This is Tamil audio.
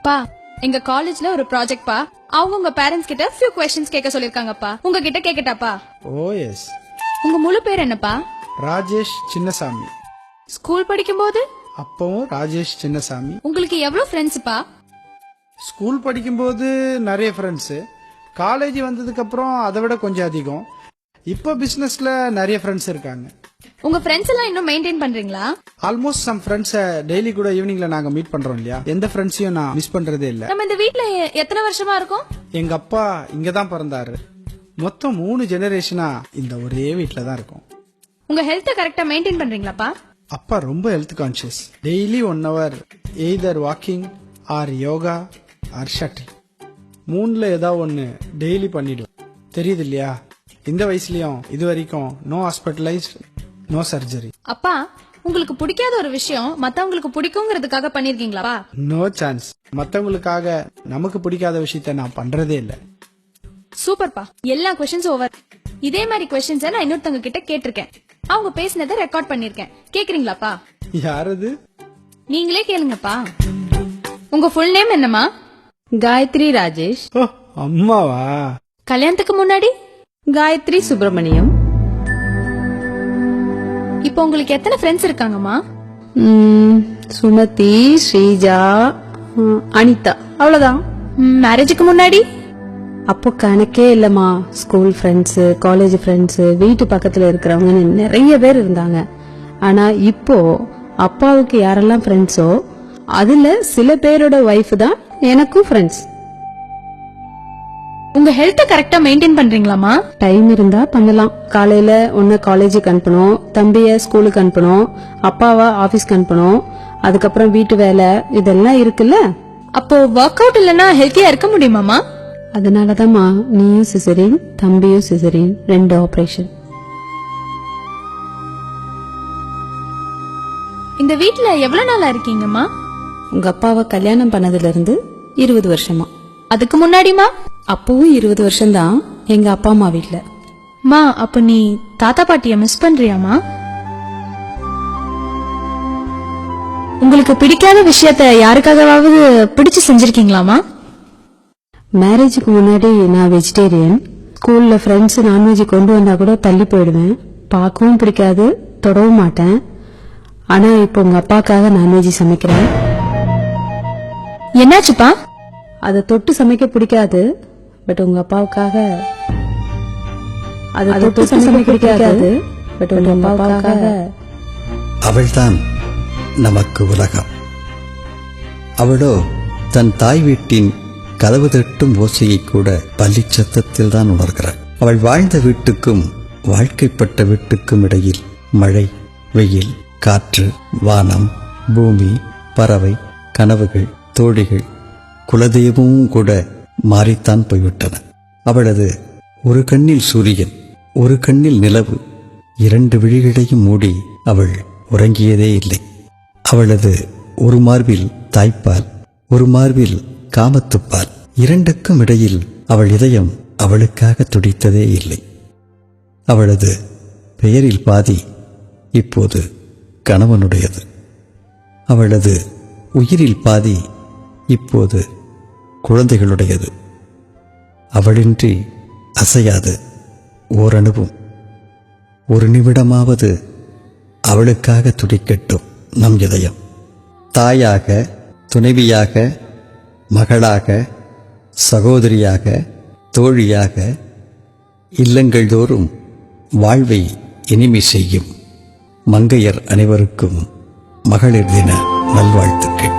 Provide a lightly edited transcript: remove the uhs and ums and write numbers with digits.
பா எங்க காலேஜ்ல ஒரு ப்ராஜெக்ட் பா. அவங்க உங்க பேரண்ட்ஸ் கிட்ட few questions கேட்க சொல்லிருக்காங்கப்பா. உங்ககிட்ட கேக்கட்டாப்பா? ஓ எஸ். உங்க முழு பேர் என்னப்பா? ராஜேஷ் சின்னசாமி. ஸ்கூல் படிக்கும்போது அப்பவும் ராஜேஷ் சின்னசாமி. உங்களுக்கு எவ்வளவு ஃப்ரெண்ட்ஸ்ப்பா? ஸ்கூல் படிக்கும்போது நிறைய ஃப்ரெண்ட்ஸு. காலேஜ் வந்ததுக்கு அப்புறம் அதை விட கொஞ்சம் அதிகம். இப்போ பிசினஸ்ல நிறைய ஃப்ரெண்ட்ஸ் இருக்காங்க. உங்க ஃப்ரெண்ட்ஸ் எல்லாம் இன்னும் மெயின்டைன் பண்றீங்களா? ஆல்மோஸ்ட் சம் ஃப்ரெண்ட்ஸை டெய்லி கூட ஈவினிங்ல நாங்க மீட் பண்றோம் இல்லையா, எந்த ஃப்ரெண்ட்ஸையும் நான் மிஸ் பண்றதே இல்ல. நம்ம இந்த வீட்ல எத்தனை வருஷமா இருக்கோம்? எங்க அப்பா இங்க தான் பிறந்தாரு. மொத்தம் 3 ஜெனரேஷனா இந்த ஒரே வீட்டில தான் இருக்கும். உங்க ஹெல்த்தை கரெக்டா மெயின்டைன் பண்றீங்களாப்பா? அப்பா ரொம்ப health conscious. Daily 1 hour either walking or yoga or shuttle. 3ல ஏதாவது ஒன்று டெய்லி பண்ணிடுவோம். தெரியுது இல்லையா, இந்த வயசுலயும் இது வரைக்கும் நோ ஹாஸ்பிட்டலைஸ்ட், நோ சர்ஜரி. அப்பா உங்களுக்கு பிடிக்காத ஒரு விஷயம் மத்தவங்களுக்கு பிடிக்குங்கிறதுக்காக பண்ணிருக்கீங்களா? No chance. மத்தவங்களுக்காக நமக்கு பிடிக்காத விஷயத்த நான் பண்றதே இல்ல. சூப்பர்ப்பா. எல்லா கொஸ்டின்ஸ் ஓவர். இதே மாதிரி கொஸ்டின்ஸ் நான் இன்னொருத்தவங்க கிட்ட கேட்டிருக்கேன். அவங்க பேசினதை ரெக்கார்ட் பண்ணிருக்கேன். கேக்குறீங்களாப்பா? யாரது? நீங்களே கேளுங்கப்பா. உங்க ஃபுல் நேம் என்னமா? காயத்ரி ராஜேஷ். ஓ அம்மாவா? கல்யாணத்துக்கு முன்னாடி காயத்ரி சுப்பிரமணியம். இப்போ உங்களுக்கு எத்தனை ஃப்ரெண்ட்ஸ் இருக்காங்கம்மா? சுமதி, ஸ்ரீஜா, அனிதா, அவ்வளவுதான். மேரேஜுக்கு முன்னாடி? அப்போ கணக்கே இல்லம்மா. ஸ்கூல் ஃப்ரெண்ட்ஸ், காலேஜ் ஃப்ரெண்ட்ஸ், வீட்டு பக்கத்துல இருக்கிறவங்க நிறைய பேர் இருந்தாங்க. ஆனா இப்போ அப்பாவுக்கு யாரெல்லாம் ஃப்ரெண்ட்ஸோ அதுல சில பேரோட ஒய்ஃப் தான் எனக்கும் ஃப்ரெண்ட்ஸ். உங்க ஹெல்த்தை கரெக்டா மெயின்டைன் பண்றீங்களாமா? டைம் இருந்தா பண்ணலாம். காலையில ஒன்னு காலேஜுக்கு அனுப்பணும், தம்பிய ஸ்கூலுக்கு அனுப்பணும், அப்பாவா ஆபீஸ்க்கு அனுப்பணும், அதுக்கப்புறம் வீட்டு வேலை இதெல்லாம் இருக்குல்ல. அப்போ ஒர்க் அவுட் இல்லனா ஹெல்த்தியா இருக்க முடியுமாமா? அதனாலதாம்மா நீயும் சிசரின், தம்பியும் சிசரின், 2 ஆபரேஷன். இந்த வீட்ல எவ்வளவு நாளா இருக்கீங்கம்மா? உங்க அப்பாவை கல்யாணம் பண்ணதுல இருந்து 20 வருஷமா. அதுக்கு முன்னாடிமா? அப்பவும் 20 வருஷம்தான் எங்க அப்பா அம்மா வீட்ல. மா அப்ப நீ தாத்தா பாட்டிய மிஸ் பண்றியாமா? உங்களுக்கு பிடிக்காத விஷயத்த யாருக்காகவாவது பிடிச்சு செஞ்சிருக்கீங்களாமா? மேரேஜுக்கு முன்னாடி நான் வெஜிடேரியன். ஸ்கூல்ல ஃப்ரெண்ட்ஸ் நான்வெஜ் கொண்டு வந்தா கூட தள்ளி போயிடுவேன். பார்க்கவும் பிடிக்காது, தொடவும் மாட்டேன். ஆனா இப்போ உங்க அப்பாக்காக நான்வெஜ் சமைக்கிறேன். என்னாச்சுப்பா? அதை தொட்டு சமைக்க பிடிக்காது. பட் உங்க அப்பாவுக்காக அதை தொட்டு சமைக்க பிடிக்காது. பட் உங்க அப்பாவுக்காக. அவள்தான் நமக்கு உலகம். அவளோ தன் தாய் வீட்டின் கதவு தட்டும் ஓசையை கூட பள்ளி சத்தத்தில் தான் உணர்கிறாள். அவள் வாழ்ந்த வீட்டுக்கும் வாழ்க்கைப்பட்ட வீட்டுக்கும் இடையில் மழை, வெயில், காற்று, வானம், பூமி, பறவை, கனவுகள், தோழிகள், குலதெய்வமும் கூட மாறித்தான் போய்விட்டன. அவளது ஒரு கண்ணில் சூரியன், ஒரு கண்ணில் நிலவு, 2 விழிகளையும் மூடி அவள் உறங்கியதே இல்லை. அவளது ஒரு மார்பில் தாய்ப்பால், ஒரு மார்பில் காமத்துப்பால், 2க்கும் இடையில் அவள் இதயம் அவளுக்காக துடித்ததே இல்லை. அவளது பெயரில் பாதி இப்போது கணவனுடையது. அவளது உயிரில் பாதி இப்போது குழந்தைகளுடையது. அவளின்றி அசையாது ஓரணுவும். ஒரு நிமிடமாவது அவளுக்காக துடிக்கட்டும் நம் இதயம். தாயாக, துணைவியாக, மகளாக, சகோதரியாக, தோழியாக இல்லங்கள் தோறும் வாழ்வை இனிமை செய்யும் மங்கையர் அனைவருக்கும் மகளிர் தின நல்வாழ்த்துக்கள்.